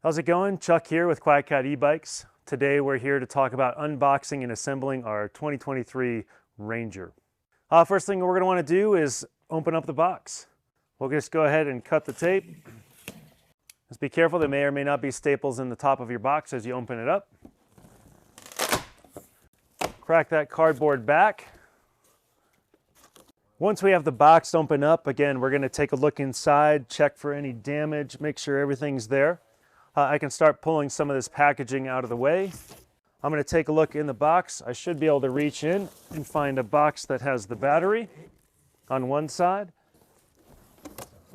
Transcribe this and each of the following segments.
How's it going? Chuck here with Quiet Cat e-bikes. Today we're here to talk about unboxing and assembling our 2023 Ranger. First thing we're going to want to do is open up the box. We'll just go ahead and cut the tape. Just be careful, there may or may not be staples in the top of your box as you open it up. Crack that cardboard back. Once we have the box open up, again, we're going to take a look inside, check for any damage, make sure everything's there. I can start pulling some of this packaging out of the way. I'm going to take a look in the box. I should be able to reach in and find a box that has the battery on one side.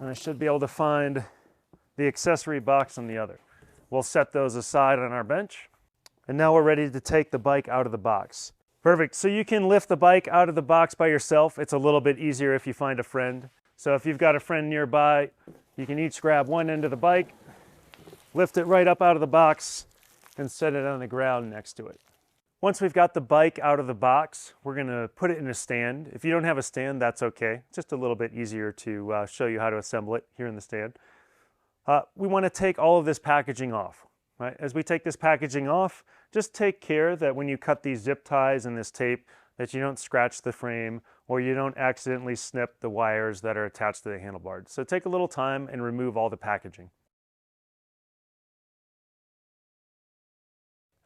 And I should be able to find the accessory box on the other. We'll set those aside on our bench. And now we're ready to take the bike out of the box. Perfect. So you can lift the bike out of the box by yourself. It's a little bit easier if you find a friend. So if you've got a friend nearby, you can each grab one end of the bike, lift it right up out of the box, and set it on the ground next to it. Once we've got the bike out of the box, we're going to put it in a stand. If you don't have a stand, that's okay. Just a little bit easier to show you how to assemble it here in the stand. We want to take all of this packaging off. Right? As we take this packaging off, just take care that when you cut these zip ties and this tape, that you don't scratch the frame or you don't accidentally snip the wires that are attached to the handlebars. So take a little time and remove all the packaging.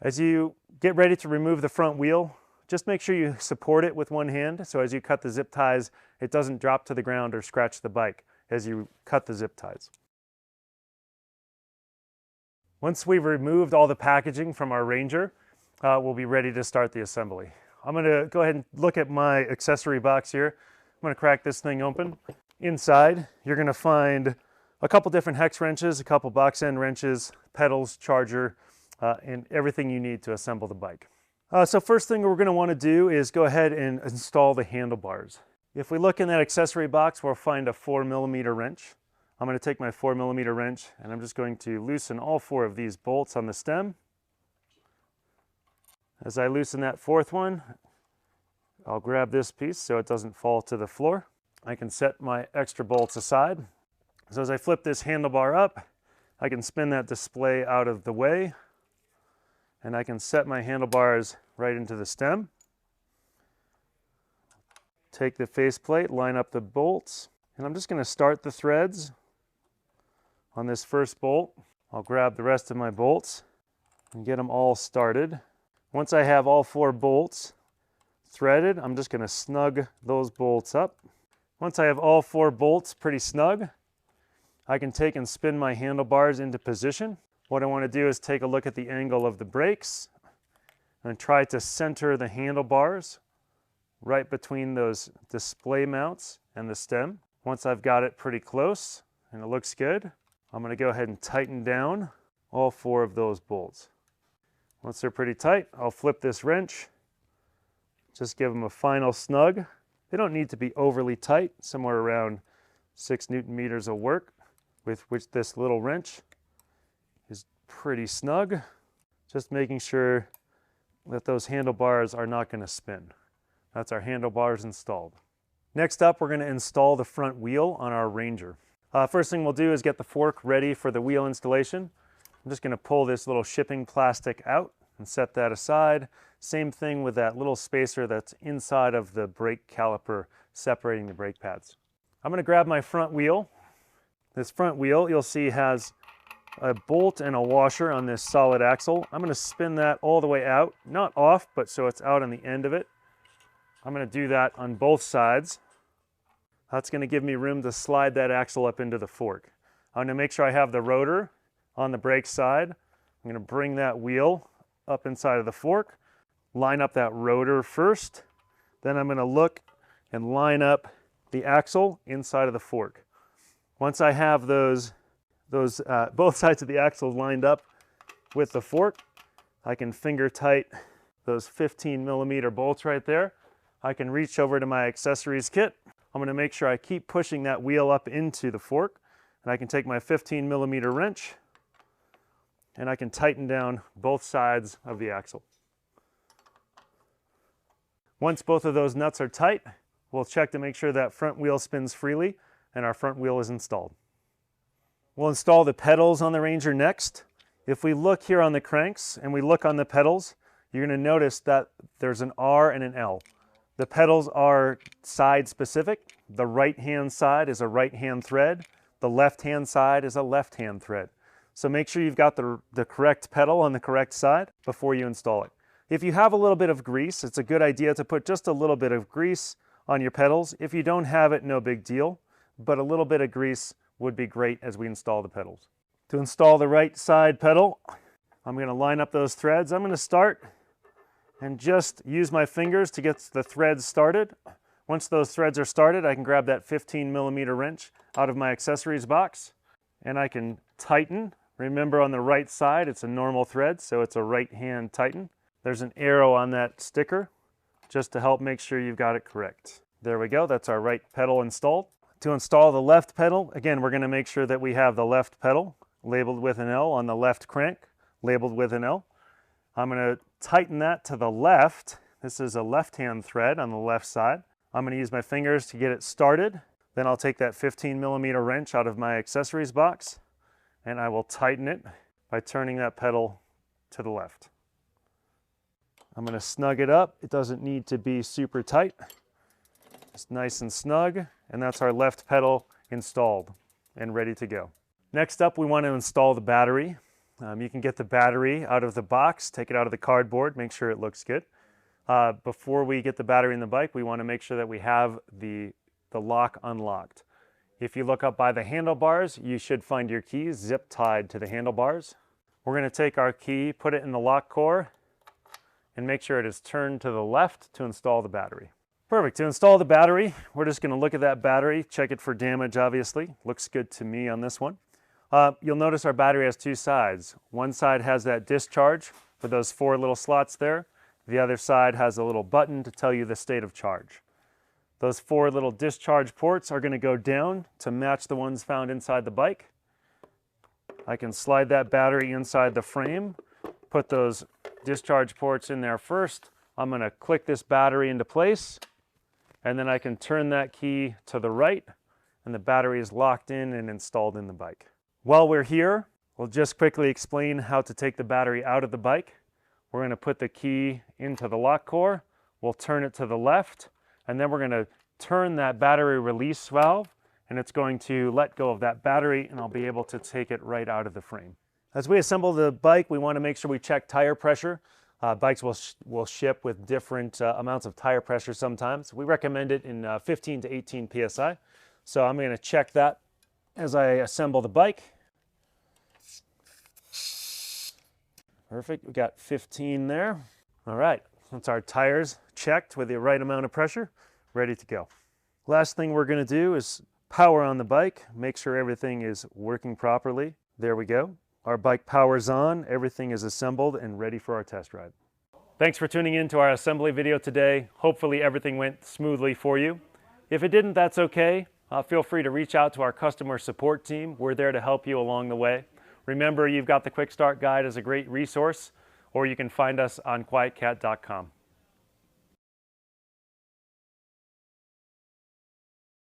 As you get ready to remove the front wheel, just make sure you support it with one hand, so as you cut the zip ties, it doesn't drop to the ground or scratch the bike as you cut the zip ties. Once we've removed all the packaging from our Ranger, we'll be ready to start the assembly. I'm going to go ahead and look at my accessory box here. I'm going to crack this thing open. Inside, you're going to find a couple different hex wrenches, a couple box end wrenches, pedals, charger, and everything you need to assemble the bike. So first thing we're going to want to do is go ahead and install the handlebars. If we look in that accessory box, we'll find a 4mm wrench. I'm going to take my 4mm wrench and I'm just going to loosen all 4 of these bolts on the stem. As I loosen that 4th one, I'll grab this piece so it doesn't fall to the floor. I can set my extra bolts aside. So as I flip this handlebar up, I can spin that display out of the way and I can set my handlebars right into the stem. Take the faceplate, line up the bolts, and I'm just going to start the threads on this first bolt. I'll grab the rest of my bolts and get them all started. Once I have all 4 bolts threaded, I'm just going to snug those bolts up. Once I have all 4 bolts pretty snug, I can take and spin my handlebars into position. What I want to do is take a look at the angle of the brakes and try to center the handlebars right between those display mounts and the stem. Once I've got it pretty close and it looks good, I'm going to go ahead and tighten down all 4 of those bolts. Once they're pretty tight, I'll flip this wrench, just give them a final snug. They don't need to be overly tight, somewhere around 6 Newton meters will work, with which this little wrench is pretty snug. Just making sure that those handlebars are not going to spin. That's our handlebars installed. Next up, we're going to install the front wheel on our Ranger. First thing we'll do is get the fork ready for the wheel installation. I'm just going to pull this little shipping plastic out and set that aside. Same thing with that little spacer that's inside of the brake caliper separating the brake pads. I'm going to grab my front wheel. This front wheel, you'll see, has a bolt and a washer on this solid axle. I'm going to spin that all the way out, not off, but so it's out on the end of it. I'm going to do that on both sides. That's going to give me room to slide that axle up into the fork. I'm going to make sure I have the rotor on the brake side. I'm going to bring that wheel up inside of the fork, line up that rotor first, then I'm going to look and line up the axle inside of the fork. Once I have those both sides of the axle lined up with the fork, I can finger tight those 15mm bolts right there. I can reach over to my accessories kit. I'm going to make sure I keep pushing that wheel up into the fork, and I can take my 15mm wrench and I can tighten down both sides of the axle. Once both of those nuts are tight, we'll check to make sure that front wheel spins freely and our front wheel is installed. We'll install the pedals on the Ranger next. If we look here on the cranks and we look on the pedals, you're going to notice that there's an R and an L. The pedals are side specific. The right hand side is a right hand thread. The left hand side is a left hand thread. So make sure you've got the correct pedal on the correct side before you install it. If you have a little bit of grease, it's a good idea to put just a little bit of grease on your pedals. If you don't have it, no big deal, but a little bit of grease would be great as we install the pedals. To install the right side pedal, I'm going to line up those threads. I'm going to start and just use my fingers to get the threads started. Once those threads are started, I can grab that 15mm wrench out of my accessories box and I can tighten. Remember, on the right side, it's a normal thread, so it's a right hand tighten. There's an arrow on that sticker just to help make sure you've got it correct. There we go, that's our right pedal installed. To install the left pedal, again, we're going to make sure that we have the left pedal labeled with an L on the left crank, labeled with an L. I'm going to tighten that to the left. This is a left-hand thread on the left side. I'm going to use my fingers to get it started. Then I'll take that 15mm wrench out of my accessories box and I will tighten it by turning that pedal to the left. I'm going to snug it up. It doesn't need to be super tight. It's nice and snug, and that's our left pedal installed and ready to go. Next up, we want to install the battery. You can get the battery out of the box, take it out of the cardboard, make sure it looks good. Before we get the battery in the bike, we want to make sure that we have the lock unlocked. If you look up by the handlebars, you should find your keys zip tied to the handlebars. We're going to take our key, put it in the lock core, and make sure it is turned to the left to install the battery. Perfect. To install the battery, we're just going to look at that battery, check it for damage, obviously. Looks good to me on this one. You'll notice our battery has two sides. One side has that discharge with those 4 little slots there. The other side has a little button to tell you the state of charge. Those 4 little discharge ports are going to go down to match the ones found inside the bike. I can slide that battery inside the frame, put those discharge ports in there first. I'm going to click this battery into place, and then I can turn that key to the right, and the battery is locked in and installed in the bike. While we're here, we'll just quickly explain how to take the battery out of the bike. We're going to put the key into the lock core, we'll turn it to the left, and then we're going to turn that battery release valve, and it's going to let go of that battery, and I'll be able to take it right out of the frame. As we assemble the bike, we want to make sure we check tire pressure. Bikes will ship with different amounts of tire pressure sometimes. We recommend it in 15 to 18 psi. So I'm going to check that as I assemble the bike. Perfect, we got 15 there. All right, that's our tires checked with the right amount of pressure, ready to go. Last thing we're going to do is power on the bike, make sure everything is working properly. There we go. Our bike powers on, everything is assembled and ready for our test ride. Thanks for tuning in to our assembly video today. Hopefully everything went smoothly for you. If it didn't, that's okay. Feel free to reach out to our customer support team. We're there to help you along the way. Remember, you've got the Quick Start Guide as a great resource, or you can find us on quietcat.com.